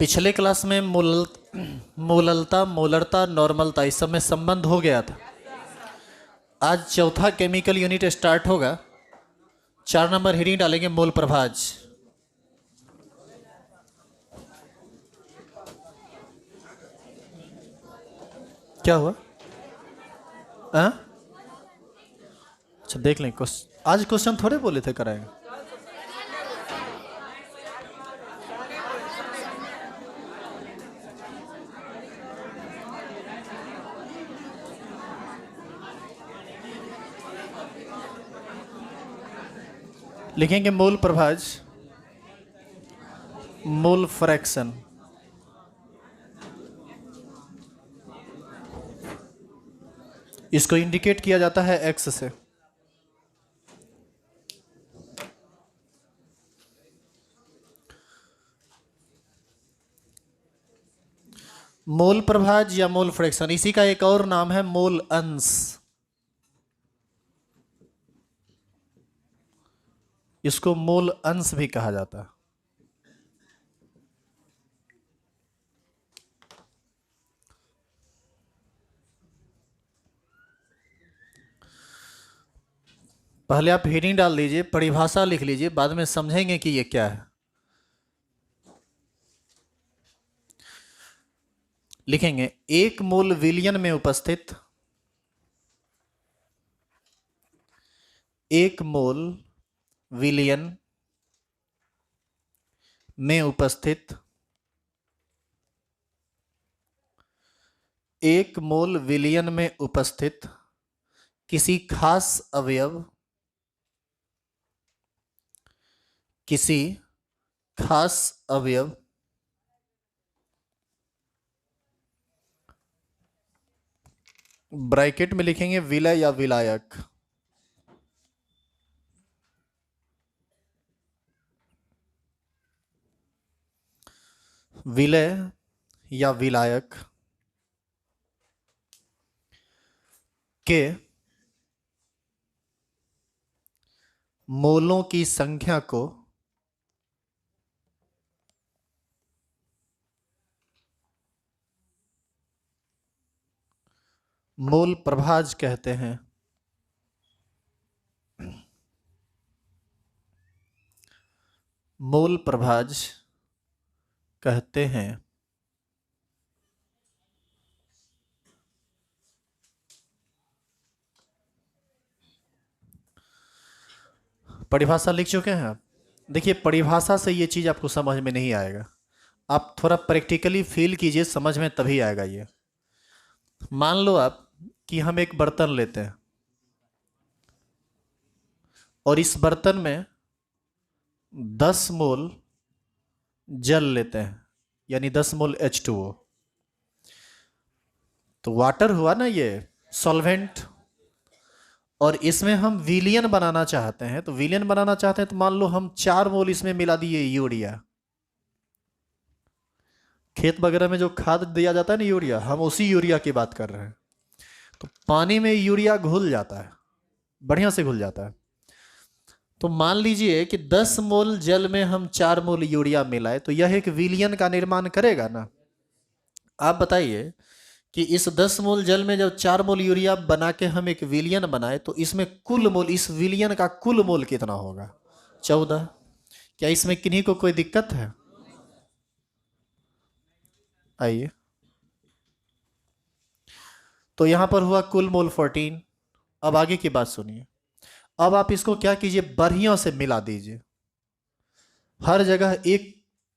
पिछले क्लास में मोललता, मोलरता, नॉर्मलता इस सब में संबंध हो गया था। आज चौथा केमिकल यूनिट स्टार्ट होगा। 4 नंबर हेडिंग डालेंगे मोल प्रभाज। क्या हुआ? अच्छा देख लें। आज क्वेश्चन थोड़े बोले थे कराएंगे। लिखेंगे मोल प्रभाज, मोल फ्रैक्शन। इसको इंडिकेट किया जाता है एक्स से। मोल प्रभाज या मोल फ्रैक्शन, इसी का एक और नाम है मोल अंश। इसको मोल अंश भी कहा जाता है। पहले आप हेडिंग डाल दीजिए, परिभाषा लिख लीजिए, बाद में समझेंगे कि ये क्या है। लिखेंगे 1 मोल विलियन में उपस्थित 1 मोल विलियन में उपस्थित 1 मोल विलियन में उपस्थित किसी खास अवयव, किसी खास अवयव ब्रैकेट में लिखेंगे विलय या विलायक। विलय या विलायक के मोलों की संख्या को मोल प्रभाज कहते हैं। मोल प्रभाज कहते हैं। परिभाषा लिख चुके हैं आप? देखिए, परिभाषा से ये चीज आपको समझ में नहीं आएगा। आप थोड़ा प्रैक्टिकली फील कीजिए, समझ में तभी आएगा ये। मान लो आप कि हम एक बर्तन लेते हैं और इस बर्तन में 10 मोल जल लेते हैं, यानी 10 मोल H2O। तो वाटर हुआ ना ये सॉल्वेंट, और इसमें हम विलियन बनाना चाहते हैं। तो विलियन बनाना चाहते हैं तो मान लो हम 4 मोल इसमें मिला दिए यूरिया। खेत वगैरह में जो खाद दिया जाता है ना यूरिया, हम उसी यूरिया की बात कर रहे हैं। तो पानी में यूरिया घुल जाता है, बढ़िया से घुल जाता है। तो मान लीजिए कि 10 मोल जल में हम 4 मोल यूरिया मिलाए, तो यह एक विलियन का निर्माण करेगा ना। आप बताइए कि इस 10 मोल जल में जब 4 मोल यूरिया बना के हम एक विलियन बनाए, तो इसमें कुल मोल, इस विलियन का कुल मोल कितना होगा? 14। क्या इसमें किन्हीं को कोई दिक्कत है? आइए, तो यहां पर हुआ कुल मोल 14। अब आगे की बात सुनिए। अब आप इसको क्या कीजिए, बढ़िया से मिला दीजिए, हर जगह एक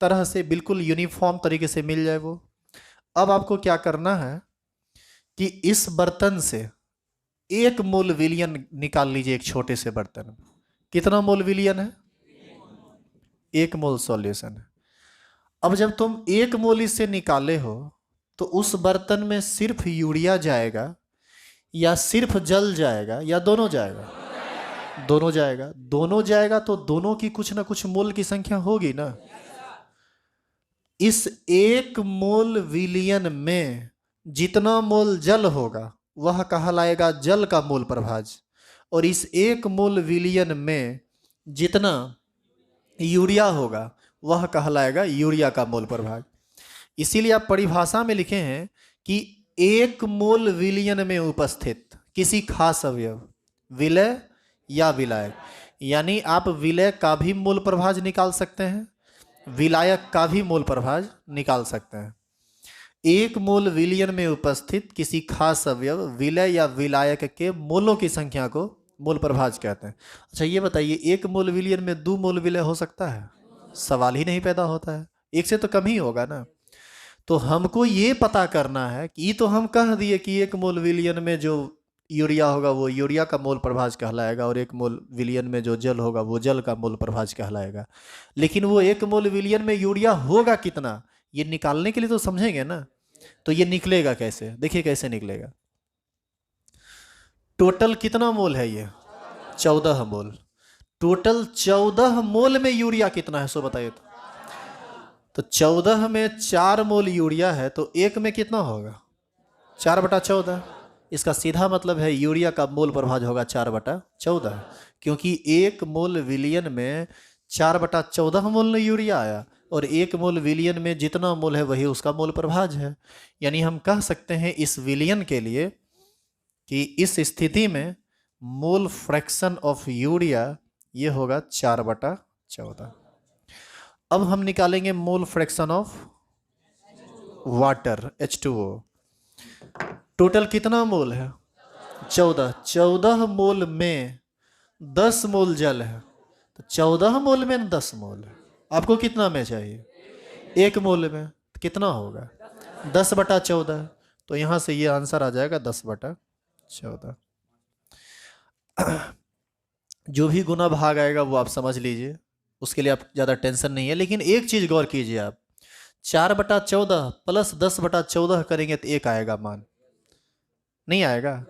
तरह से बिल्कुल यूनिफॉर्म तरीके से मिल जाए वो। अब आपको क्या करना है कि इस बर्तन से 1 मोल विलियन निकाल लीजिए, एक छोटे से बर्तन में। कितना मोल विलियन है? 1 मोल सॉल्यूशन है। अब जब तुम 1 मोल इससे निकाले हो, तो उस बर्तन में सिर्फ यूरिया जाएगा या सिर्फ जल जाएगा या दोनों जाएगा? दोनों जाएगा। दोनों जाएगा तो दोनों की कुछ ना कुछ मोल की संख्या होगी ना। इस 1 मोल विलियन में जितना मोल जल होगा वह कहलाएगा जल का मोल प्रभाज, और इस 1 मोल विलियन में जितना यूरिया होगा वह कहलाएगा यूरिया का मोल प्रभाज। इसीलिए आप परिभाषा में लिखे हैं कि 1 मोल विलयन में उपस्थित किसी खास अवयव, विलय या विलायक, यानी आप विलय का भी मूल प्रभाज निकाल सकते हैं, विलायक का भी मूल प्रभाज निकाल सकते हैं। 1 मोल विलयन में उपस्थित किसी खास अवयव, विलय या विलायक के मोलों की संख्या को मोल प्रभाज कहते हैं। अच्छा ये बताइए, 1 मोल विलयन में 2 मोल विलय हो सकता है? सवाल ही नहीं पैदा होता है, एक से तो कम ही होगा ना। तो हमको ये पता करना है कि ये तो हम कह दिए कि 1 मोल विलयन में जो यूरिया होगा वो यूरिया का मोल प्रभाज कहलाएगा, और 1 मोल विलयन में जो जल होगा वो जल का मोल प्रभाज कहलाएगा। लेकिन वो 1 मोल विलयन में यूरिया होगा कितना, ये निकालने के लिए तो समझेंगे ना। तो ये निकलेगा कैसे, देखिए कैसे निकलेगा। टोटल कितना मोल है ये? 14 मोल। टोटल 14 मोल में यूरिया कितना है, सो बताइए। तो 14 में 4 मोल यूरिया है, तो 1 में कितना होगा? 4/14। इसका सीधा मतलब है यूरिया का मोल प्रभाज होगा 4/14, क्योंकि 1 मोल विलियन में 4/14 मोल यूरिया आया, और 1 मोल विलियन में जितना मोल है वही उसका मोल प्रभाज है। यानी हम कह सकते हैं इस विलियन के लिए कि इस स्थिति में मोल फ्रैक्शन ऑफ यूरिया ये होगा 4/14। अब हम निकालेंगे mole fraction of water H2O। Total कितना मोल है? 14। 14 मोल में 10 मोल जल है, तो 14 मोल में 10 मोल है। आपको कितना में चाहिए? 1 मोल में। तो कितना होगा? 10/14। तो यहां से ये आंसर आ जाएगा 10/14। जो भी गुना भाग आएगा वो आप समझ लीजिए, उसके लिए आप ज़्यादा टेंशन नहीं है। लेकिन एक चीज़ गौर कीजिए, आप 4/14 प्लस 10/14 करेंगे तो 1 आएगा मान, नहीं आएगा।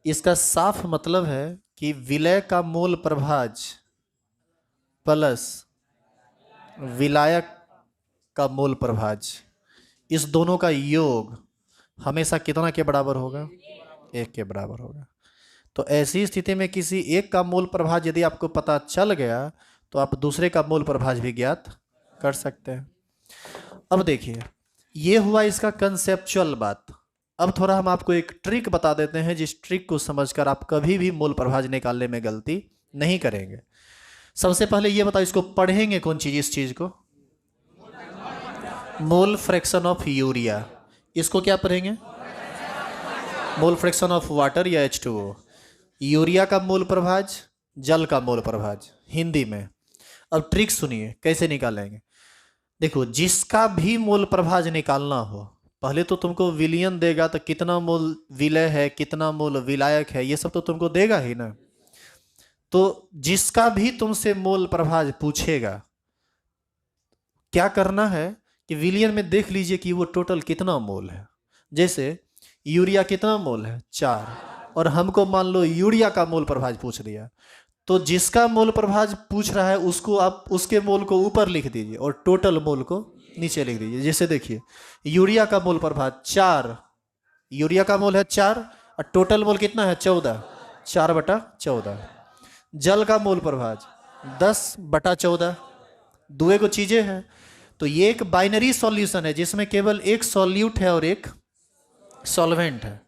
इसका साफ मतलब है कि विलय का मोल प्रभाज प्लस विलायक का मोल प्रभाज, इस दोनों का योग हमेशा कितना के बराबर होगा? 1 के बराबर होगा। तो ऐसी स्थिति में किसी एक का मोल प्रभाज यदि आपको पता चल गया तो आप दूसरे का मोल प्रभाज भी ज्ञात कर सकते हैं। अब देखिए, ये हुआ इसका कंसेप्चुअल बात। अब थोड़ा हम आपको एक ट्रिक बता देते हैं, जिस ट्रिक को समझकर आप कभी भी मोल प्रभाज निकालने में गलती नहीं करेंगे। सबसे पहले ये बताओ, इसको पढ़ेंगे कौन चीज, इस चीज को? Mole fraction of urea. इसको क्या पढ़ेंगे? मोल फ्रैक्शन ऑफ वाटर या H2O। यूरिया का मोल प्रभाज, जल का मोल प्रभाज हिंदी में। अब ट्रिक सुनिए कैसे निकालेंगे। देखो, जिसका भी मोल प्रभाज निकालना हो, पहले तो तुमको विलियन देगा, तो कितना मोल विलय है, कितना मोल विलायक है, ये सब तो तुमको देगा ही ना। तो जिसका भी तुमसे मोल प्रभाज पूछेगा, क्या करना है कि विलियन में देख लीजिए कि वो टोटल कितना मोल है। जैसे यूरिया कितना मोल है? 4, और हमको मान लो यूरिया का मोल प्रभाज पूछ दिया, तो जिसका मोल प्रभाज पूछ रहा है उसको आप उसके मोल को ऊपर लिख दीजिए और टोटल मोल को नीचे लिख दीजिए। जैसे देखिए, यूरिया का मोल प्रभाज 4, यूरिया का मोल है 4 और टोटल मोल कितना है? 14, 4/14। जल का मोल प्रभाज 10/14। दुए को चीजें हैं, तो ये एक बाइनरी सॉल्यूशन है जिसमें केवल एक सॉल्यूट है और एक सॉल्वेंट है।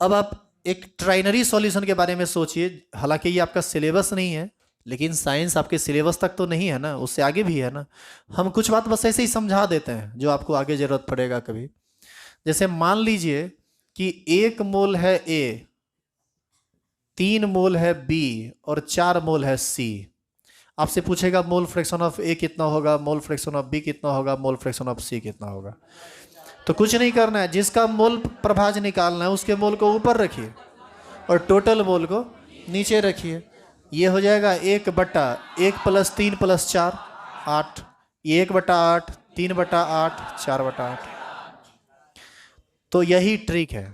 अब आप एक ट्राइनरी सॉल्यूशन के बारे में सोचिए। हालांकि ये आपका सिलेबस नहीं है, लेकिन साइंस आपके सिलेबस तक तो नहीं है ना, उससे आगे भी है ना। हम कुछ बात बस ऐसे ही समझा देते हैं जो आपको आगे जरूरत पड़ेगा कभी। जैसे मान लीजिए कि 1 मोल है A, 3 मोल है B और 4 मोल है C। आपसे पूछेगा मोल फ्रैक्शन ऑफ A कितना होगा, मोल फ्रैक्शन ऑफ B कितना होगा, मोल फ्रैक्शन ऑफ C कितना होगा। तो कुछ नहीं करना है, जिसका मोल प्रभाज निकालना है उसके मोल को ऊपर रखिए और टोटल मोल को नीचे रखिए। ये हो जाएगा 1/1 + 3 + 4 8। ये 1/8, 3/8, 4/8। तो यही ट्रिक है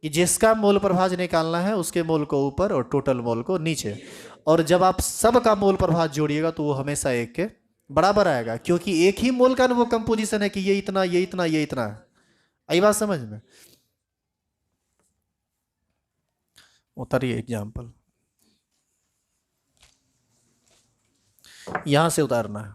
कि जिसका मोल प्रभाज निकालना है उसके मोल को ऊपर और टोटल मोल को नीचे। और जब आप सब का मोल प्रभाज जोड़िएगा तो वो हमेशा 1 के बराबर आएगा, क्योंकि एक ही मोल का वो कंपोजिशन है कि ये इतना, ये इतना, ये इतना है। आई बात समझ में? उतारिए एग्जाम्पल, यहां से उतारना है।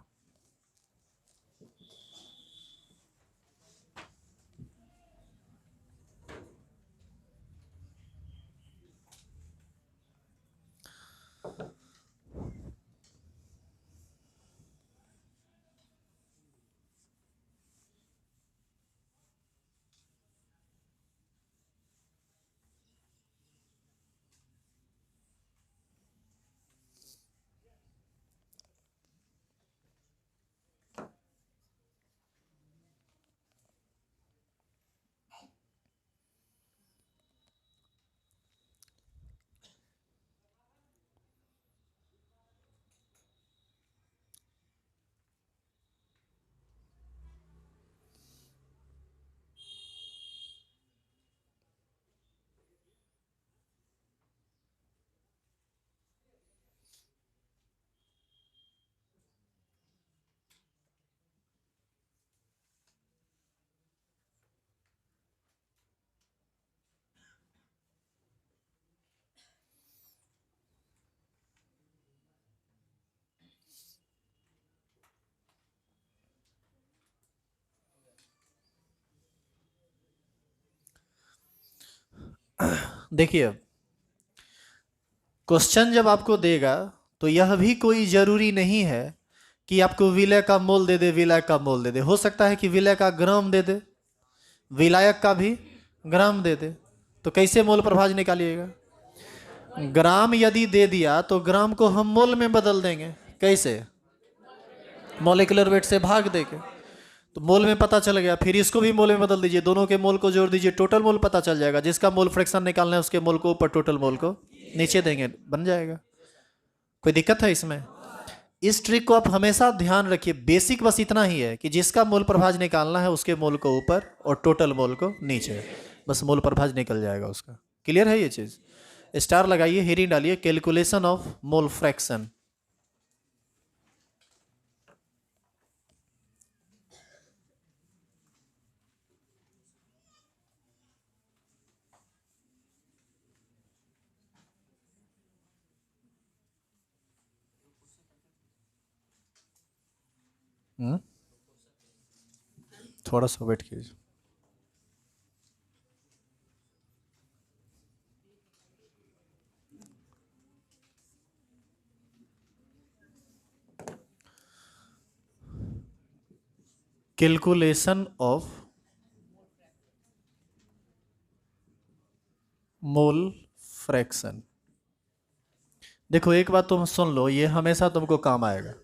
देखिए, क्वेश्चन जब आपको देगा तो यह भी कोई जरूरी नहीं है कि आपको विलय का मोल दे दे, विलय का मोल दे दे। हो सकता है कि विलय का ग्राम दे दे, विलायक का भी ग्राम दे दे। तो कैसे मोल प्रभाज निकालिएगा? ग्राम यदि दे दिया तो ग्राम को हम मोल में बदल देंगे। कैसे? मॉलिक्यूलर वेट से भाग देके, तो मोल में पता चल गया। फिर इसको भी मोल में बदल दीजिए, दोनों के मोल को जोड़ दीजिए, टोटल मोल पता चल जाएगा। जिसका मोल फ्रैक्शन निकालना है उसके मोल को ऊपर, टोटल मोल को नीचे देंगे, बन जाएगा। कोई दिक्कत है इसमें? इस ट्रिक को आप हमेशा ध्यान रखिए। बेसिक बस इतना ही है कि जिसका मोल प्रभाज निकालना है उसके मोल को ऊपर और टोटल मोल को नीचे, बस मोल प्रभाज निकल जाएगा उसका। क्लियर है ये चीज? स्टार लगाइए, हेडिंग डालिए, कैलकुलेशन ऑफ मोल फ्रैक्शन। थोड़ा सा वेट कीजिए। Calculation of mole fraction. देखो एक बात तुम सुन लो, ये हमेशा तुमको काम आएगा।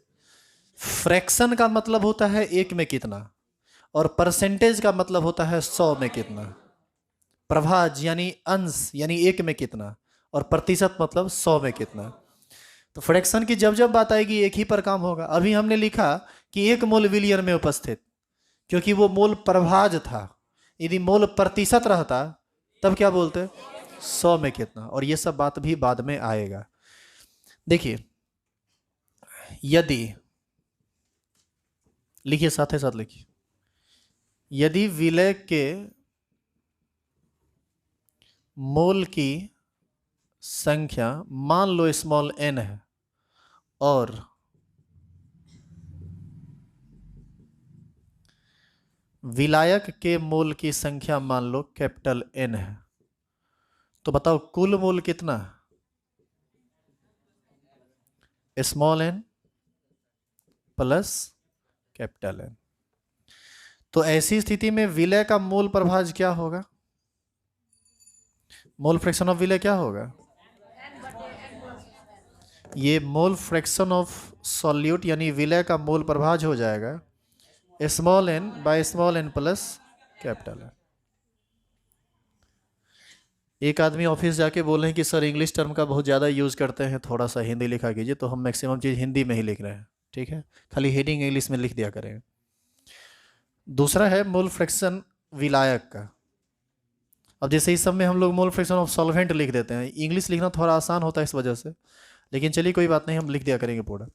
फ्रैक्शन का मतलब होता है एक में कितना, और परसेंटेज का मतलब होता है 100 में कितना। प्रभाज यानी अंश यानी एक में कितना, और प्रतिशत मतलब 100 में कितना। तो फ्रैक्शन की जब जब बात आएगी एक ही पर काम होगा। अभी हमने लिखा कि 1 मोल विलियन में उपस्थित, क्योंकि वो मोल प्रभाज था। यदि मोल प्रतिशत रहता तब क्या बोलते? 100 में कितना। और ये सब बात भी बाद में आएगा। देखिए, यदि, लिखिए साथ ही साथ लिखिए, यदि विलय के मोल की संख्या मान लो स्मॉल n है, और विलायक के मोल की संख्या मान लो कैपिटल N है, तो बताओ कुल मोल कितना? Small n plus capital N। तो ऐसी स्थिति में विलय का मोल प्रभाज क्या होगा? मोल फ्रैक्शन ऑफ विलय क्या होगा? ये मोल फ्रैक्शन ऑफ सॉल्यूट यानी विलय का मोल प्रभाज हो जाएगा small n by small n plus capital N। एक आदमी ऑफिस जाके बोले हैं कि सर इंग्लिश टर्म का बहुत ज़्यादा यूज़ करते हैं, थोड़ा सा हिंदी लिखा कीजिए। तो हम मैक्सिमम चीज़ हिंदी में ही लिख रहे हैं, ठीक है? खाली हेडिंग इंग्लिश में लिख दिया करें। दूसरा है मोल फ्रैक्शन विलायक का। अब जैसे इस सब में हम लोग मोल फ्रैक्शन ऑफ सॉल्वेंट लिख देते हैं, इंग्लिश लिखना थोड़ा आसान होता है इस वजह से, लेकिन चलिए कोई बात नहीं, हम लिख दिया करेंगे पूरा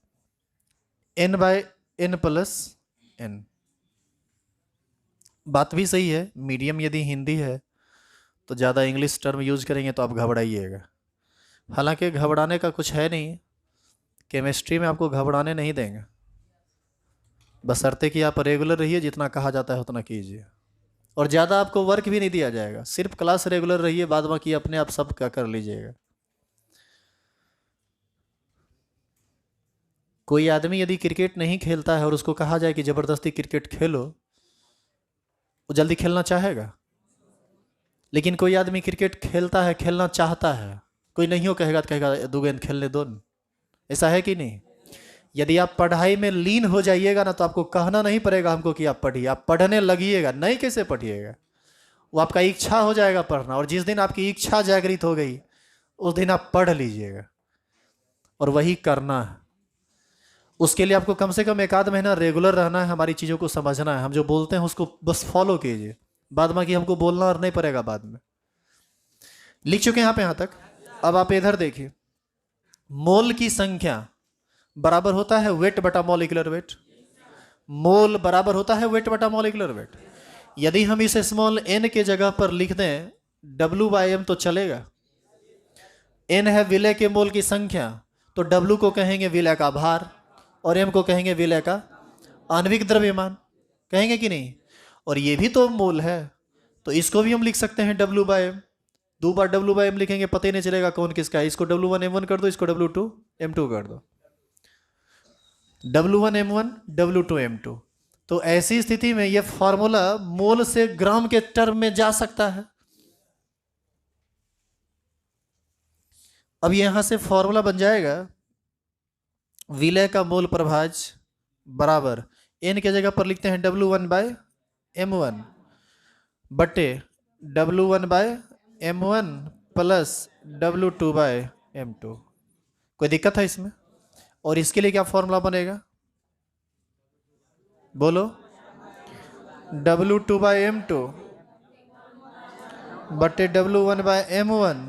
n by n plus n। बात भी सही है, मीडियम यदि हिंदी है तो ज़्यादा इंग्लिश टर्म यूज़ करेंगे तो आप घबराइएगा। हालांकि घबराने का कुछ है नहीं, केमिस्ट्री में आपको घबराने नहीं देंगे, बशर्ते कि आप रेगुलर रहिए, जितना कहा जाता है उतना कीजिए, और ज़्यादा आपको वर्क भी नहीं दिया जाएगा। सिर्फ क्लास रेगुलर रहिए, बाद बाकी अपने आप सब क्या कर लीजिएगा। कोई आदमी यदि क्रिकेट नहीं खेलता है और उसको कहा जाए कि जबरदस्ती क्रिकेट खेलो, वो जल्दी खेलना चाहेगा। लेकिन कोई आदमी क्रिकेट खेलता है, खेलना चाहता है, कोई नहीं हो कहेगा तो कहेगा दो गेंद खेलने दो न। ऐसा है कि नहीं? यदि आप पढ़ाई में लीन हो जाइएगा ना, तो आपको कहना नहीं पड़ेगा हमको कि आप पढ़िए, आप पढ़ने लगिएगा। नहीं कैसे पढ़िएगा? वो आपका इच्छा हो जाएगा पढ़ना, और जिस दिन आपकी इच्छा जागृत हो गई उस दिन आप पढ़ लीजिएगा। और वही करना है। उसके लिए आपको कम से कम 1 आध महीना रेगुलर रहना है, हमारी चीज़ों को समझना है। हम जो बोलते हैं उसको बस फॉलो कीजिए, बाद में कि हमको बोलना और नहीं पड़ेगा बाद में। लिख चुके हैं आप यहाँ तक? अब आप इधर देखिए, मोल की संख्या बराबर होता है वेट बटा मॉलिक्यूलर वेट। मोल बराबर होता है वेट बटा मॉलिक्यूलर वेट। यदि हम इसे स्मॉल n के जगह पर लिख दें W/m तो चलेगा। n है विलय के मोल की संख्या, तो W को कहेंगे विलय का भार और m को कहेंगे विलय का आणविक द्रव्यमान। कहेंगे कि नहीं? और ये भी तो मोल है, तो इसको भी हम लिख सकते हैं W/m। 2 बार W/m लिखेंगे पता ही नहीं चलेगा कौन किसका है। इसको W1m1 कर दो, इसको W2m2 कर दो। W1m1 W2m2। तो ऐसी स्थिति में यह फॉर्मूला मोल से ग्राम के टर्म में जा सकता है। अब यहां से फॉर्मूला बन जाएगा विलय का मोल प्रभाज बराबर n के जगह पर लिखते हैं W1/m1 बटे W1/m1 प्लस W2/m2। कोई दिक्कत है इसमें? और इसके लिए क्या फॉर्मूला बनेगा? बोलो। W2/m2 बटे W1/m1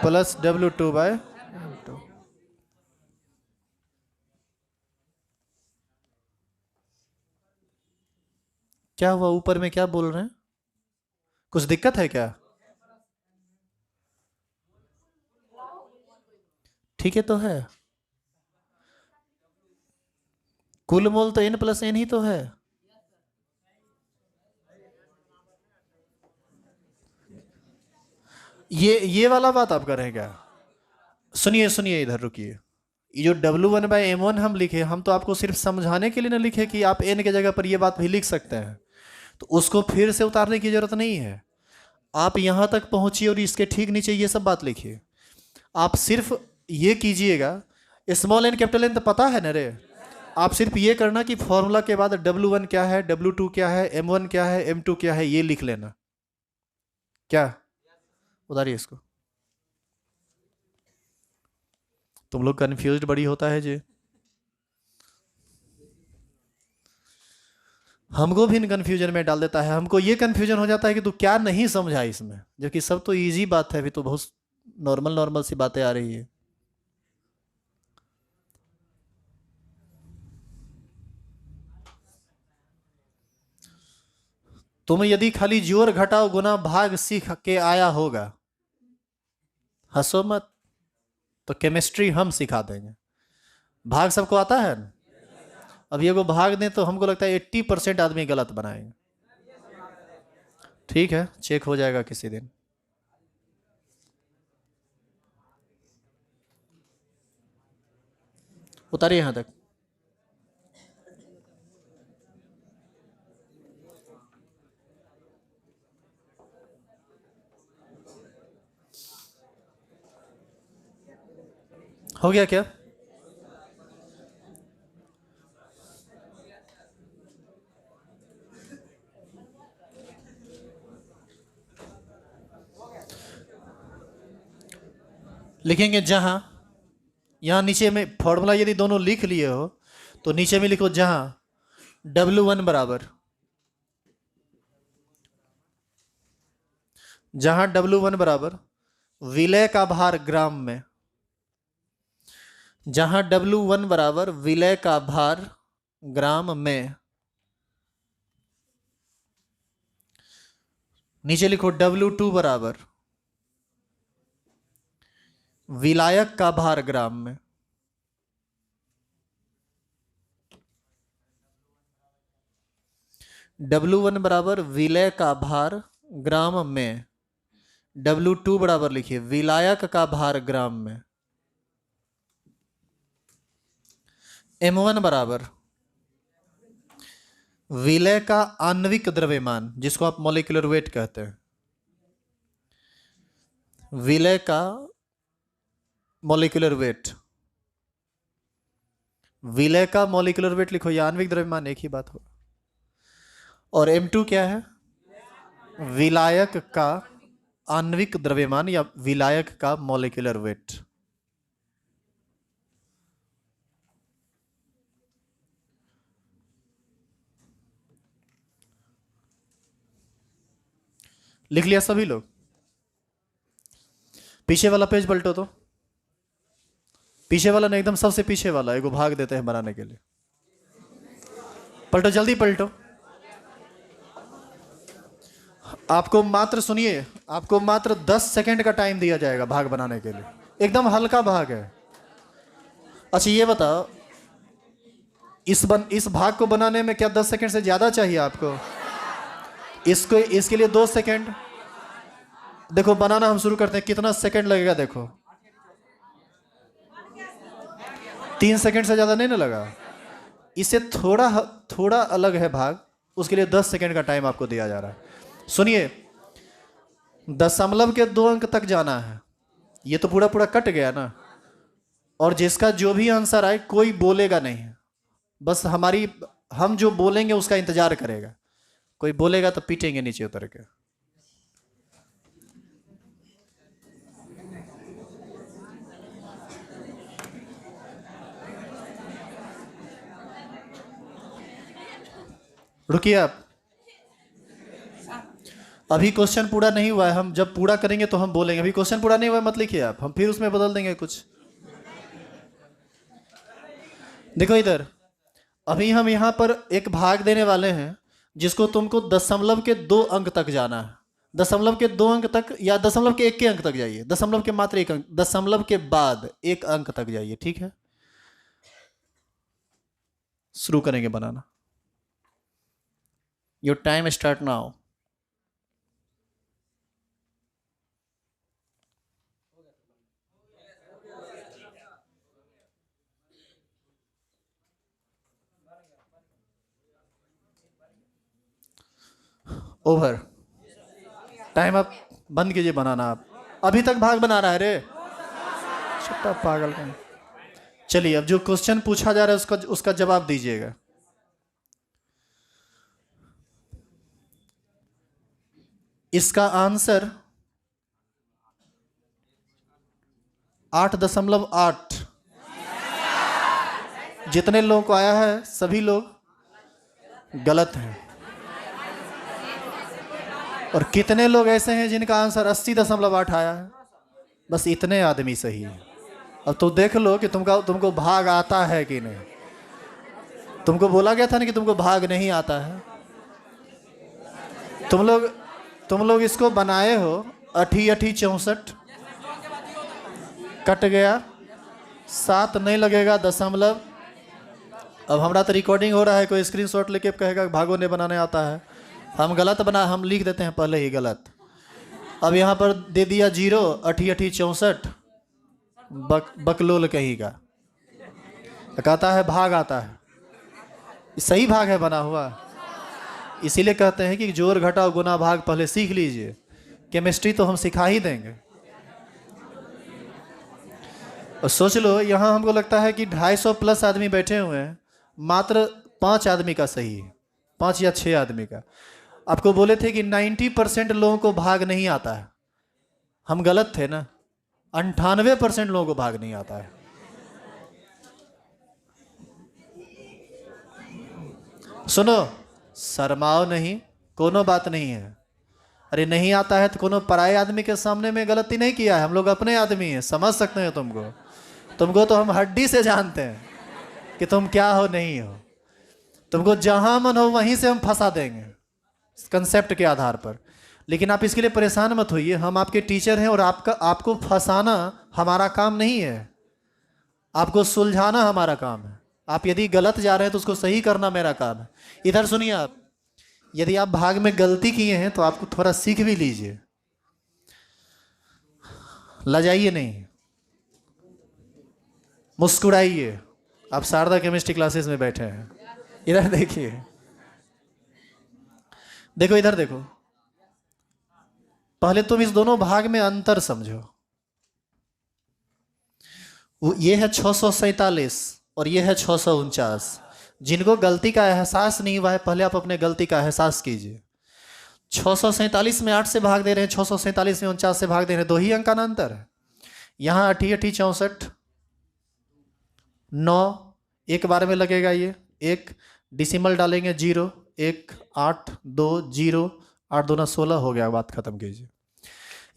प्लस W2/m2। क्या हुआ? ऊपर में क्या बोल रहे हैं? कुछ दिक्कत है क्या? ठीक है तो है। कुल मोल तो n प्लस n ही तो है। ये वाला बात आप कर रहे हैं क्या? सुनिए सुनिए, इधर रुकिए। ये जो W1/m1 हम लिखे, हम तो आपको सिर्फ समझाने के लिए ना लिखे कि आप n के जगह पर ये बात भी लिख सकते हैं, तो उसको फिर से उतारने की जरूरत नहीं है। आप यहां तक पहुंचिए और इसके ठीक नीचे ये सब बात लिखिए। आप सिर्फ ये कीजिएगा, स्मॉल n कैपिटल n तो पता है ना रे। आप सिर्फ ये करना कि फॉर्मूला के बाद W1 क्या है, W2 क्या है, M1 क्या है, M2 क्या है, ये लिख लेना। क्या? उतारिए इसको। तुम लोग कंफ्यूज्ड बड़ी होता है जी। हमको भी कंफ्यूजन में डाल देता है। हमको ये कंफ्यूजन हो जाता है कि तू क्या नहीं समझा इसमें, जबकि सब तो इजी बात है। अभी तो बहुत नॉर्मल सी बातें आ रही है। तुम यदि खाली जोड़ घटाओ गुना भाग सीख के आया होगा, हंसो मत, तो केमिस्ट्री हम सिखा देंगे। भाग सबको आता है? अब ये को भाग दें तो हमको लगता है 80% आदमी गलत बनाएंगे। ठीक है, चेक हो जाएगा किसी दिन। उतारिए यहां तक। हो गया क्या? लिखेंगे जहां, यहां नीचे में फॉर्मूला यदि दोनों लिख लिए हो तो नीचे में लिखो जहां W1 बराबर, जहां W1 बराबर विलय का भार ग्राम में, जहां W1 बराबर विलय का भार ग्राम में, नीचे लिखो W2 बराबर विलायक का भार ग्राम में। W1 बराबर विलय का भार ग्राम में, W2 बराबर लिखिए विलायक का भार ग्राम में। m1 बराबर विलय का आणविक द्रव्यमान, जिसको आप मॉलिक्यूलर वेट कहते हैं, विलय का मॉलिक्यूलर वेट, विलय का मॉलिक्यूलर वेट लिखो या आणविक द्रव्यमान, एक ही बात हो। और m2 क्या है? विलायक का आणविक द्रव्यमान या विलायक का मॉलिक्यूलर वेट। लिख लिया सभी लोग? पीछे वाला पेज पलटो तो, पीछे वाला नहीं, एकदम सबसे पीछे वाला, एगो भाग देते हैं बनाने के लिए। पलटो, जल्दी पलटो। आपको मात्र, सुनिए, आपको मात्र 10 सेकंड का टाइम दिया जाएगा भाग बनाने के लिए, एकदम हल्का भाग है। अच्छा ये बताओ, इस भाग को बनाने में क्या 10 सेकंड से ज्यादा चाहिए आपको? इसके लिए 2 सेकंड। देखो बनाना हम शुरू करते हैं, कितना सेकंड लगेगा देखो। 3 सेकंड से ज्यादा नहीं ना लगा। इससे थोड़ा अलग है भाग, उसके लिए 10 सेकंड का टाइम आपको दिया जा रहा है। सुनिए, दशमलव के 2 अंक तक जाना है। ये तो पूरा कट गया ना, और जिसका जो भी आंसर आए कोई बोलेगा नहीं, बस हम जो बोलेंगे उसका इंतजार करेगा। कोई बोलेगा तो पीटेंगे नीचे उतर के। रुकिए आप, अभी क्वेश्चन पूरा नहीं हुआ है, हम जब पूरा करेंगे तो हम बोलेंगे। अभी क्वेश्चन पूरा नहीं हुआ है, मत लिखिए आप, हम फिर उसमें बदल देंगे कुछ। देखो इधर, अभी हम यहां पर एक भाग देने वाले हैं जिसको तुमको दशमलव के 2 अंक तक जाना है। दशमलव के 2 अंक तक, या दशमलव के 1 के अंक तक जाइए, दशमलव के मात्र 1 अंक, दशमलव के बाद 1 अंक तक जाइए, ठीक है? शुरू करेंगे बनाना। Your time start now. Over time. आप बंद कीजिए बनाना। आप अभी तक भाग बना रहा है रे, छुट्टा पागल का। चलिए, अब जो क्वेश्चन पूछा जा रहा है उसका जवाब दीजिएगा। इसका आंसर 8.8। जितने लोगों को आया है सभी लोग गलत हैं, और कितने लोग ऐसे हैं जिनका आंसर 80.8 आया है? बस इतने आदमी सही है। अब तो देख लो कि तुमको भाग आता है कि नहीं। तुमको बोला गया था ना कि तुमको भाग नहीं आता है। तुम लोग इसको बनाए हो 80 64, कट गया, 7 नहीं लगेगा, दशमलव। अब हमारा तो रिकॉर्डिंग हो रहा है, कोई स्क्रीनशॉट लेके कहेगा भागों ने बनाने आता है। हम गलत बना, हम लिख देते हैं पहले ही गलत। अब यहाँ पर दे दिया 0, 80 64, बकलोल कहीं का कहता है भाग आता है। सही भाग है बना हुआ, इसीलिए कहते हैं कि जोड़ घटाव गुना भाग पहले सीख लीजिए। केमिस्ट्री तो हम सिखा ही देंगे। और सोच लो, यहाँ हमको लगता है कि 250 प्लस आदमी बैठे हुए हैं, मात्र 5 आदमी का सही है, 5 या 6 आदमी का। आपको बोले थे कि 90% लोगों को भाग नहीं आता है, हम गलत थे ना। 98% लोगों को भाग नहीं आता है। सुनो, शर्माओ नहीं, कोनो बात नहीं है। अरे नहीं आता है तो कोनो पराये आदमी के सामने में गलती नहीं किया है, हम लोग अपने आदमी हैं, समझ सकते हैं तुमको तो हम हड्डी से जानते हैं कि तुम क्या हो नहीं हो। तुमको जहां मन हो वहीं से हम फंसा देंगे कंसेप्ट के आधार पर। लेकिन आप इसके लिए परेशान मत होइए, हम आपके टीचर हैं और आपको फंसाना हमारा काम नहीं है, आपको सुलझाना हमारा काम है। आप यदि गलत जा रहे हैं तो उसको सही करना मेरा काम है। इधर सुनिए, आप यदि आप भाग में गलती किए हैं तो आपको थोड़ा सीख भी लीजिए, लजाइए नहीं, मुस्कुराइए। आप शारदा केमिस्ट्री क्लासेस में बैठे हैं। इधर देखिए, देखो इधर देखो, पहले तुम इस दोनों भाग में अंतर समझो। ये है 647 और ये है 649। जिनको गलती का एहसास नहीं हुआ है, पहले आप अपने गलती का एहसास कीजिए। 647 में 8 से भाग दे रहे हैं, 647 में 49 से भाग दे रहे हैं, 2 ही अंक का अंतर है। यहां 8 8 64 9 एक बार में लगेगा, ये एक डिसिमल डालेंगे 0 1 8 2 0 8 2 16 हो गया, बात खत्म कीजिए।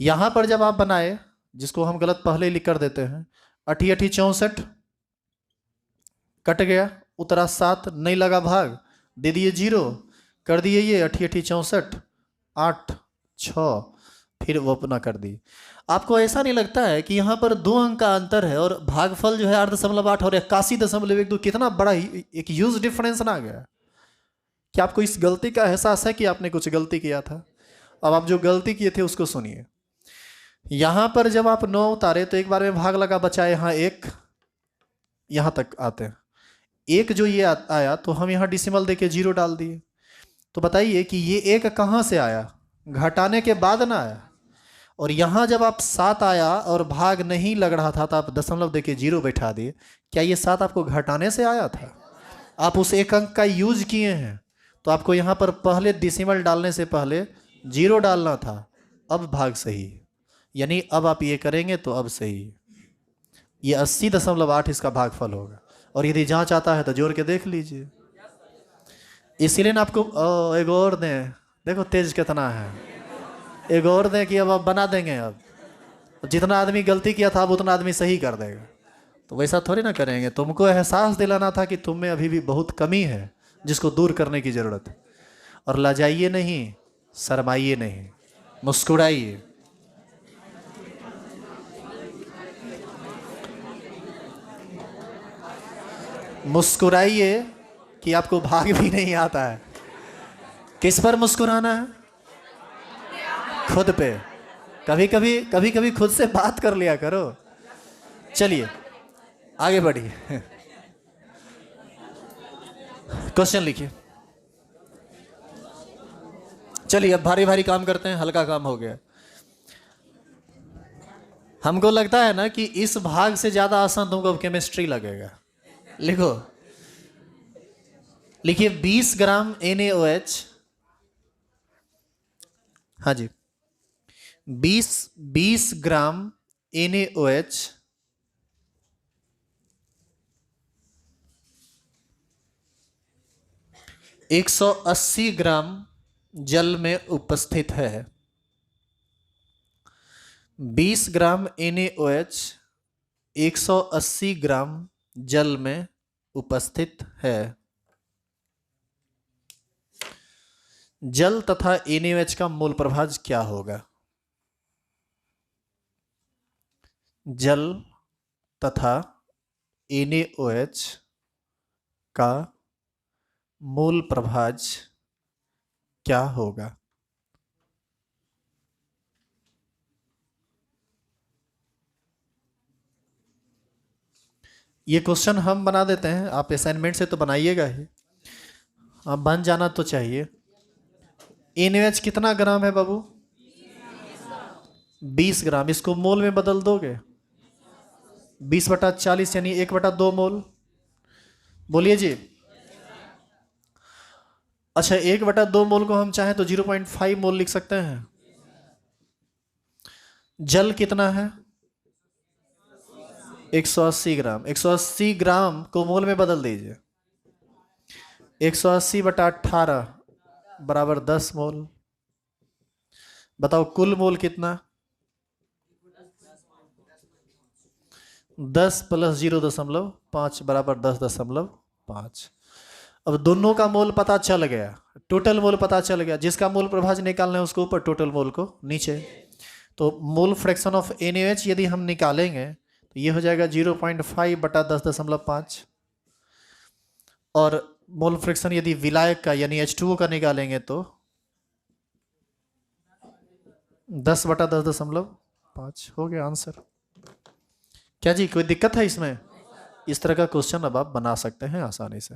यहां पर जब आप बनाए, जिसको हम गलत पहले लिख कर देते हैं, 8 8 64 कट गया, उतरा 7, नहीं लगा भाग, दे दिए 0, कर दिए ये 8 8 64 8 6, फिर वो अपना कर दी। आपको ऐसा नहीं लगता है कि यहाँ पर 2 अंक का अंतर है और भागफल जो है 8.8 और 81.12, कितना बड़ा एक ह्यूज डिफरेंस ना आ गया? क्या आपको इस गलती का एहसास है कि आपने कुछ गलती किया था? अब आप जो गलती किए थे उसको सुनिए। यहाँ पर जब आप 9 उतारे तो एक बार में भाग लगा, बचा यहाँ 1, यहाँ तक आते हैं 1 जो ये आया तो हम यहाँ डिसिमल देके 0 डाल दिए। तो बताइए कि ये 1 कहाँ से आया? घटाने के बाद ना आया। और यहाँ जब आप 7 आया और भाग नहीं लग रहा था तो आप दशमलव देके 0 बैठा दिए। क्या ये 7 आपको घटाने से आया था? आप उस 1 अंक का यूज किए हैं, तो आपको यहाँ पर पहले डिसिमल डालने से पहले 0 डालना था। अब भाग सही, यानी अब आप ये करेंगे तो अब सही। ये 80.8 इसका भागफल होगा। और यदि जांच आता है तो जोड़ के देख लीजिए। इसीलिए ना आपको एक और दें, देखो तेज कितना है, एक और दें कि अब आप बना देंगे। अब जितना आदमी गलती किया था अब उतना आदमी सही कर देगा, तो वैसा थोड़ी ना करेंगे। तुमको एहसास दिलाना था कि तुम में अभी भी बहुत कमी है जिसको दूर करने की जरूरत है। और लजाइए नहीं, शर्माइए नहीं, मुस्कुराइए। मुस्कुराइए कि आपको भाग भी नहीं आता है। किस पर मुस्कुराना है? खुद पे। कभी कभी खुद से बात कर लिया करो। चलिए आगे बढ़िए। क्वेश्चन लिखिए। चलिए अब भारी भारी काम करते हैं, हल्का काम हो गया। हमको लगता है ना कि इस भाग से ज्यादा आसान तुमको केमिस्ट्री लगेगा। लिखो, लिखिए 20 ग्राम NaOH। हाँ जी, 20 ग्राम NaOH 180 ग्राम जल में उपस्थित है। 20 ग्राम NaOH 180 ग्राम जल में उपस्थित है। जल तथा NaOH का मोल प्रभाज क्या होगा? जल तथा NaOH का मोल प्रभाज क्या होगा? ये क्वेश्चन हम बना देते हैं, आप असाइनमेंट से तो बनाइएगा ही, आप बन जाना तो चाहिए। NaOH कितना ग्राम है बाबू? 20 ग्राम। इसको मोल में बदल दोगे? 20/40 यानी 1/2 मोल। बोलिए जी। अच्छा, 1/2 मोल को हम चाहें तो 0.5 मोल लिख सकते हैं। जल कितना है? 180 ग्राम। 180 ग्राम को मोल में बदल दीजिए। 180/18 बराबर 10 मोल। बताओ कुल मोल कितना? 10 + 0.5 बराबर 10.5। अब दोनों का मोल पता चल गया, टोटल मोल पता चल गया। जिसका मोल प्रभाज निकालना है उसको ऊपर, टोटल मोल को नीचे। तो मोल फ्रैक्शन ऑफ NaOH यदि हम निकालेंगे तो ये हो जाएगा 0.5/10.5। और मोल फ्रैक्शन यदि विलायक का यानी H2O का निकालेंगे तो 10/10.5 हो गया आंसर। क्या जी कोई दिक्कत है इसमें? इस तरह का क्वेश्चन अब आप बना सकते हैं आसानी से।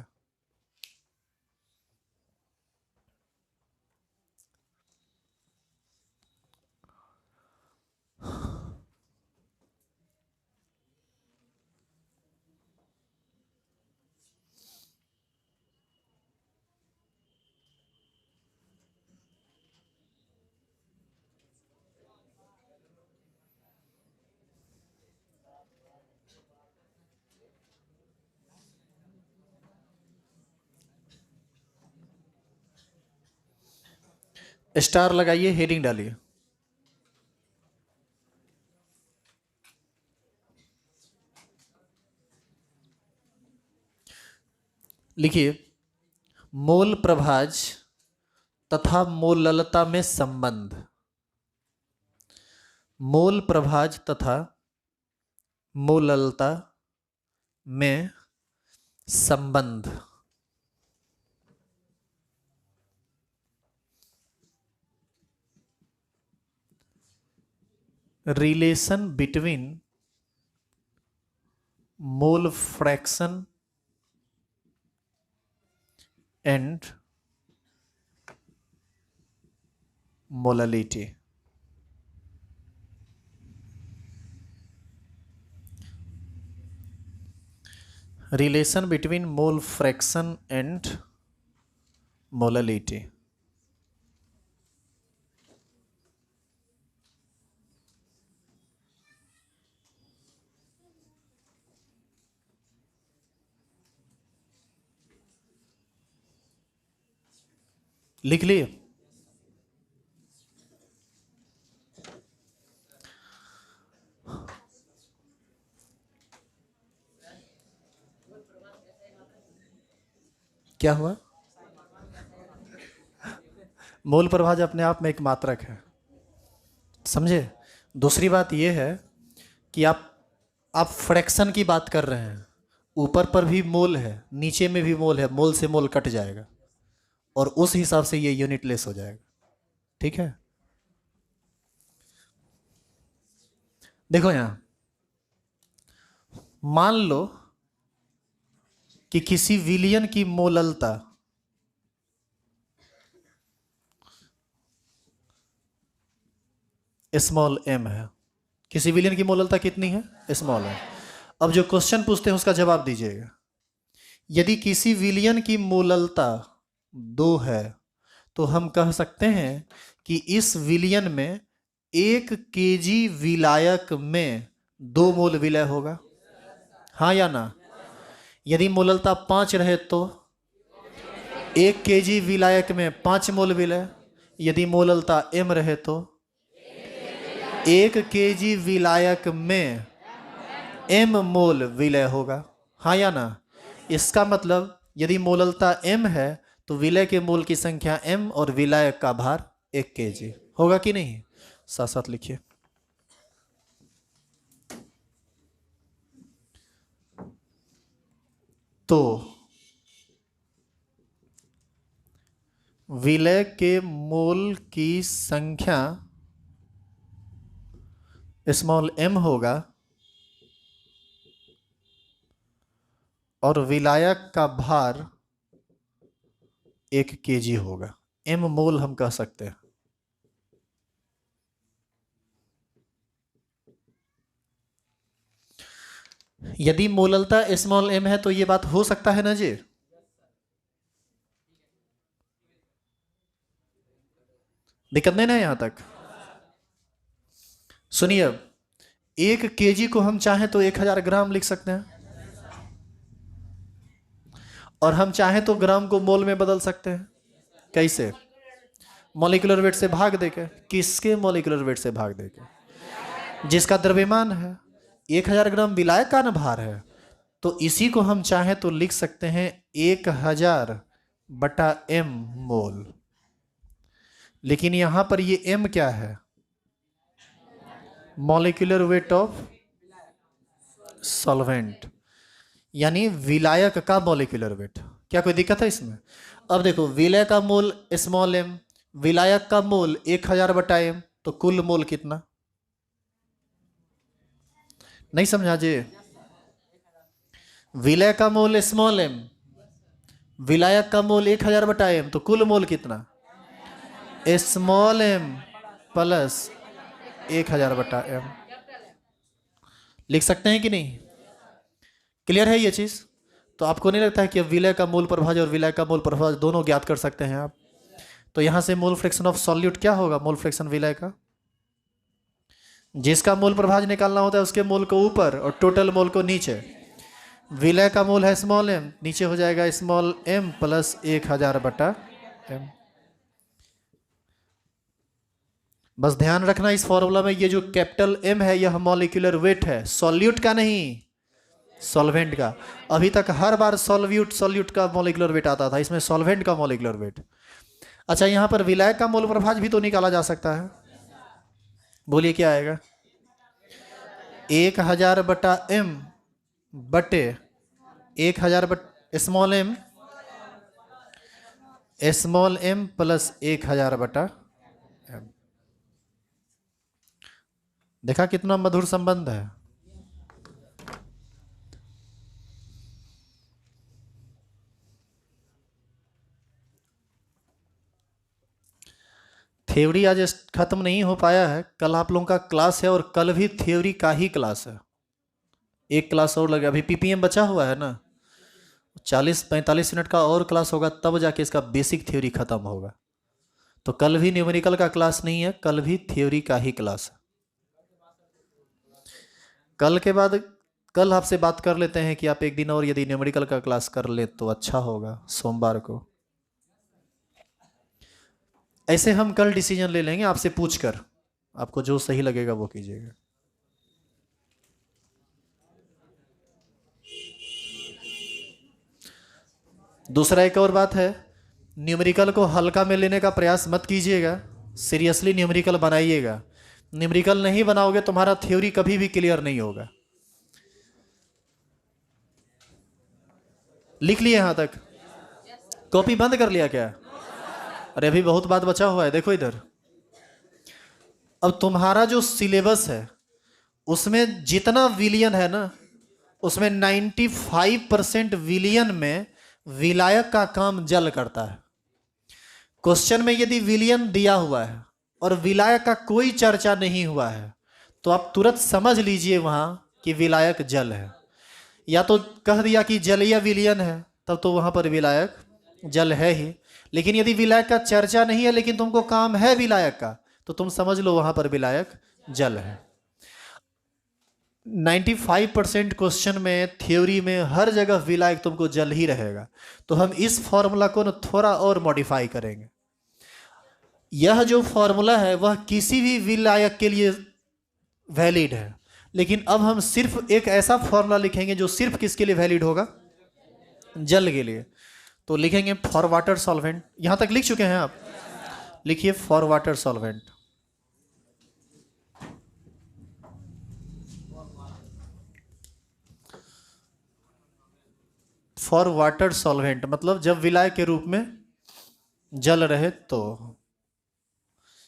स्टार लगाइए, हेडिंग डालिए। लिखिए, मोल प्रभाज तथा मोललता में संबंध। मोल प्रभाज तथा मोललता में संबंध। Relation between mole fraction and molality. Relation between mole fraction and molality. लिख लिए? क्या हुआ? मोल प्रभाज अपने आप में एक मात्रक है, समझे? दूसरी बात यह है कि आप फ्रैक्शन की बात कर रहे हैं, ऊपर पर भी मोल है, नीचे में भी मोल है, मोल से मोल कट जाएगा और उस हिसाब से ये यूनिटलेस हो जाएगा। ठीक है, देखो यहां मान लो कि किसी विलियन की मोललता स्मॉल m है। किसी विलियन की मोललता कितनी है? स्मॉल है। अब जो क्वेश्चन पूछते हैं उसका जवाब दीजिएगा। यदि किसी विलियन की मोललता 2 है तो हम कह सकते हैं कि इस विलियन में 1 केजी विलायक में 2 मोल विलय होगा, हाँ या ना? यदि मोललता 5 रहे तो 1 केजी विलायक में 5 मोल विलय। यदि मोललता m रहे तो 1 केजी विलायक में m मोल विलय होगा, हाँ या ना? इसका मतलब यदि मोललता m है तो विलय के मोल की संख्या m और विलायक का भार 1 केजी होगा कि नहीं? साथ साथ लिखिए। तो विलय के मोल की संख्या स्मॉल m होगा और विलायक का भार 1 केजी होगा। m मोल हम कह सकते हैं। यदि मोललता स्मॉल m है तो यह बात हो सकता है ना जी? दिक्कत नहीं ना यहां तक? सुनिए, अब 1 केजी को हम चाहें तो 1000 ग्राम लिख सकते हैं और हम चाहें तो ग्राम को मोल में बदल सकते हैं। कैसे? मॉलिक्यूलर वेट से भाग देके। किसके मॉलिक्यूलर वेट से भाग देके? जिसका द्रव्यमान है। 1000 ग्राम विलायक का न भार है, तो इसी को हम चाहें तो लिख सकते हैं 1000 बटा m मोल। लेकिन यहां पर ये m क्या है? मॉलिक्यूलर वेट ऑफ सॉल्वेंट, यानी विलायक का मॉलिक्यूलर वेट। क्या कोई दिक्कत है इसमें? अब देखो, विलय का मोल स्मॉल m, विलायक का मोल 1000 बटा m, तो कुल मोल कितना? नहीं समझा जी? विलय का मोल स्मॉल एम, विलायक का मोल 1000/m, तो कुल मोल कितना? Small m plus 1000/m। लिख सकते हैं कि नहीं? क्लियर है ये चीज? तो आपको नहीं लगता है कि विलय का मोल प्रभाज और विलय का मोल प्रभाज दोनों ज्ञात कर सकते हैं आप? तो यहां से मोल फ्रैक्शन ऑफ सॉल्यूट क्या होगा? मोल फ्रैक्शन विलय का, जिसका मोल प्रभाज निकालना होता है उसके मोल को ऊपर और टोटल मोल को नीचे। विलय का मोल है स्मॉल एम, नीचे हो जाएगा स्मॉल एम प्लस 1000/m। बस ध्यान रखना इस फॉर्मूला में ये जो कैपिटल एम है यह मॉलिक्यूलर वेट है, सॉल्यूट का नहीं, सॉल्वेंट का। अभी तक हर बार सॉल्यूट का मॉलिक्यूलर वेट आता था, इसमें सॉल्वेंट का मॉलिक्यूलर वेट। अच्छा, यहां पर विलायक का मोल प्रभाज भी तो निकाला जा सकता है। बोलिए क्या आएगा? 1000/m बटे 1000 स्मॉल एम प्लस 1000/m। देखा कितना मधुर संबंध है। थ्योरी आज खत्म नहीं हो पाया है, कल आप लोगों का क्लास है और कल भी थ्योरी का ही क्लास है। एक क्लास और लगे, अभी पीपीएम बचा हुआ है ना, 40-45 मिनट का और क्लास होगा तब जाके इसका बेसिक थ्योरी खत्म होगा। तो कल भी न्यूमेरिकल का क्लास नहीं है, कल भी थ्योरी का ही क्लास है। कल के बाद कल आपसे बात कर लेते हैं कि आप एक दिन और यदि न्यूमेरिकल का क्लास कर ले तो अच्छा होगा, सोमवार को। ऐसे हम कल डिसीजन ले लेंगे आपसे पूछकर, आपको जो सही लगेगा वो कीजिएगा। दूसरा एक और बात है, न्यूमेरिकल को हल्का में लेने का प्रयास मत कीजिएगा, सीरियसली न्यूमेरिकल बनाइएगा। न्यूमेरिकल नहीं बनाओगे तुम्हारा थ्योरी कभी भी क्लियर नहीं होगा। लिख लिए यहां तक? कॉपी बंद कर लिया क्या? अरे अभी बहुत बात बचा हुआ है, देखो इधर। अब तुम्हारा जो सिलेबस है उसमें जितना विलियन है ना, उसमें 95% विलियन में विलायक का काम जल करता है। क्वेश्चन में यदि विलियन दिया हुआ है और विलायक का कोई चर्चा नहीं हुआ है तो आप तुरंत समझ लीजिए वहां कि विलायक जल है। या तो कह दिया कि जलीय विलियन है, तब तो वहां पर विलायक जल है ही। लेकिन यदि विलायक का चर्चा नहीं है लेकिन तुमको काम है विलायक का, तो तुम समझ लो वहां पर विलायक जल है। 95% क्वेश्चन में थ्योरी में हर जगह विलायक तुमको जल ही रहेगा। तो हम इस फॉर्मूला को ना थोड़ा और मॉडिफाई करेंगे। यह जो फॉर्मूला है वह किसी भी विलायक के लिए वैलिड है, लेकिन अब हम सिर्फ एक ऐसा फॉर्मूला लिखेंगे जो सिर्फ किसके लिए वैलिड होगा? जल के लिए। तो लिखेंगे फॉर वाटर सॉल्वेंट। यहां तक लिख चुके हैं आप? लिखिए for water solvent. For water solvent मतलब जब विलाय के रूप में जल रहे। तो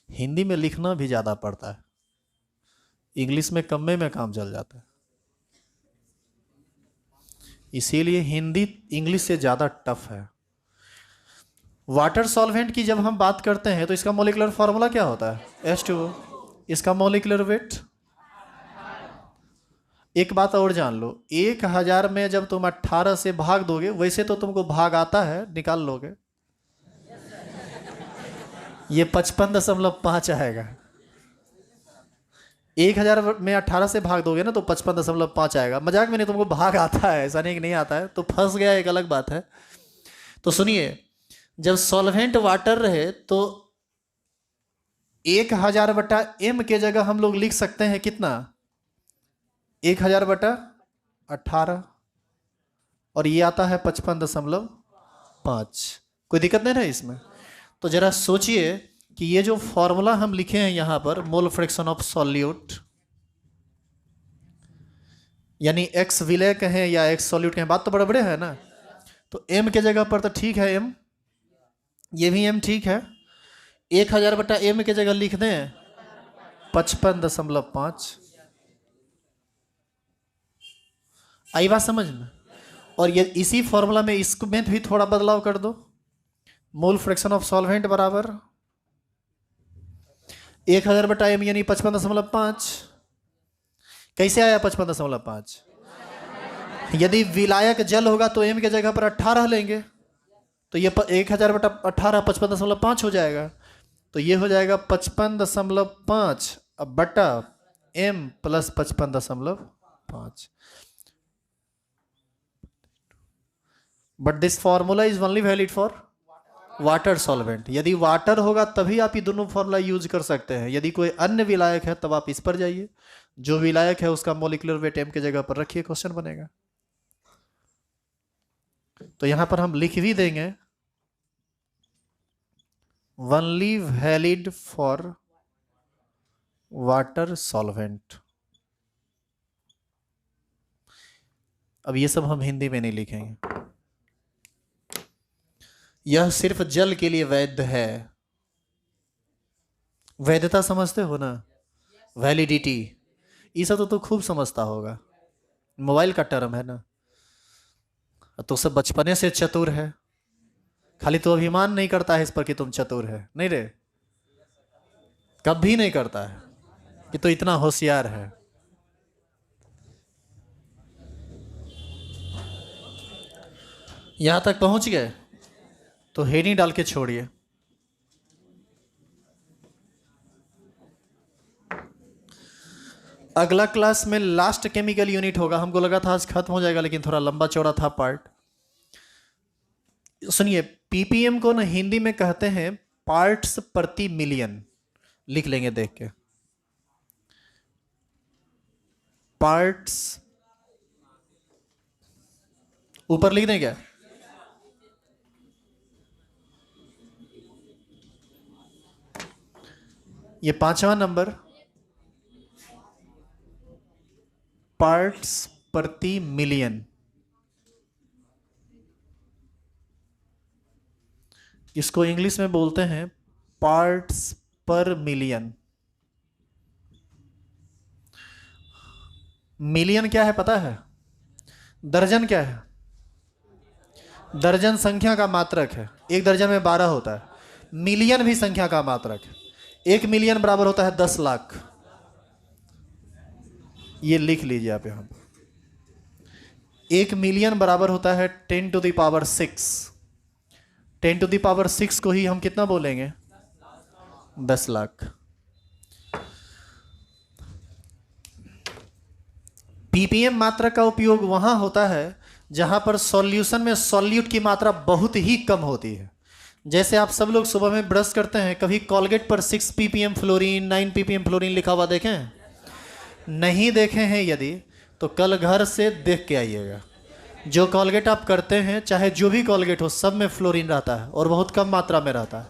हिंदी में लिखना भी ज्यादा पड़ता है, इंग्लिश में कम में काम चल जाता है, इसीलिए हिंदी इंग्लिश से ज्यादा टफ है। वाटर सॉल्वेंट की जब हम बात करते हैं तो इसका मॉलिक्यूलर फॉर्मूला क्या होता है? H2O। इसका मॉलिक्यूलर वेट, एक बात और जान लो, 1000 में जब तुम 18 से भाग दोगे, वैसे तो तुमको भाग आता है, निकाल लोगे, ये 55.5 आएगा। 1000 में 18 से भाग दोगे ना तो 55.5 आएगा। मजाक में नहीं, तुमको भाग आता है, ऐसा नहीं कि नहीं आता है, तो फंस गया एक अलग बात है। तो सुनिए, जब सॉल्वेंट वाटर रहे तो 1000/m के जगह हम लोग लिख सकते हैं कितना? 1000/18, और ये आता है 55.5। कोई दिक्कत नहीं है इसमें? तो जरा सोचिए कि ये जो फॉर्मूला हम लिखे हैं यहां पर, मोल फ्रैक्शन ऑफ सॉल्यूट, यानी एक्स विलय कहें या एक्स सॉल्यूट कहें, बात तो बड़े बड़े है ना। तो m के जगह पर तो ठीक है m, ये भी m ठीक है। 1000/m के जगह लिख दें 55.5। आई बात समझ में? और ये इसी फॉर्मूला में इसमें भी थोड़ा बदलाव कर दो। मोल फ्रैक्शन ऑफ सॉल्वेंट बराबर 1000 बटा m यानी 55.5। कैसे आया 55.5? यदि विलायक जल होगा तो m के जगह पर 18 लेंगे, तो ये 1000 बटा 18 55.5 हो जाएगा। तो ये हो जाएगा 55.5 अब बटा m plus 55.5। But this formula is only valid for water solvent. यदि वाटर होगा तभी आप ये दोनों फॉर्मूला यूज कर सकते हैं। यदि कोई अन्य विलायक है तब आप इस पर जाइए, जो विलायक है उसका मोलिकुलर वेट m के जगह पर रखिए, क्वेश्चन बनेगा। तो यहां पर हम लिख भी देंगे only valid for water solvent. अब ये सब हम हिंदी में नहीं लिखेंगे, यह सिर्फ जल के लिए वैध है। वैधता समझते हो ना, वैलिडिटी, ये सब तो खूब समझता होगा, मोबाइल का टर्म है ना। तो सब बचपने से चतुर है, खाली तो अभिमान नहीं करता है इस पर कि तुम चतुर है, नहीं रे, कभी नहीं करता है कि तो इतना होशियार है। यहां तक पहुंच गए तो हेडिंग डाल के छोड़िए। अगला क्लास में लास्ट केमिकल यूनिट होगा। हमको लगा था आज खत्म हो जाएगा, लेकिन थोड़ा लंबा चौड़ा था पार्ट। सुनिए, पीपीएम को ना हिंदी में कहते हैं पार्ट्स प्रति मिलियन। लिख लेंगे देख के, पार्ट्स, ऊपर लिख दें क्या? ये 5वां नंबर, पार्ट्स प्रति मिलियन। इसको इंग्लिश में बोलते हैं पार्ट्स पर मिलियन। मिलियन क्या है पता है? दर्जन क्या है? दर्जन संख्या का मात्रक है। एक दर्जन में 12 होता है। मिलियन भी संख्या का मात्रक है। 1 मिलियन बराबर होता है 10 लाख। ये लिख लीजिए आप यहां पर। 1 मिलियन बराबर होता है 10 to the power 6। 10 to the power 6 को ही हम कितना बोलेंगे? 10 लाख। पीपीएम मात्रक का उपयोग वहां होता है जहां पर सॉल्यूशन में सॉल्यूट की मात्रा बहुत ही कम होती है। जैसे आप सब लोग सुबह में ब्रश करते हैं, कभी कॉलगेट पर 6 ppm फ्लोरीन, 9 ppm फ्लोरीन लिखा हुआ देखे हैं? नहीं देखे हैं यदि, तो कल घर से देख के आइएगा। जो कॉलगेट आप करते हैं, चाहे जो भी कॉलगेट हो, सब में फ्लोरीन रहता है और बहुत कम मात्रा में रहता है।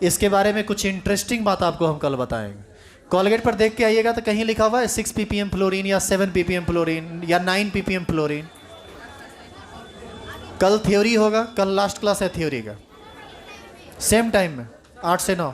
इसके बारे में कुछ इंटरेस्टिंग बात आपको हम कल बताएंगे। कॉलगेट पर देख के आइएगा तो कहीं लिखा हुआ है 6 ppm फ्लोरीन या 7 ppm फ्लोरीन या 9 ppm फ्लोरीन। कल थ्योरी होगा, कल लास्ट क्लास है थ्योरी का, सेम टाइम में 8 से 9।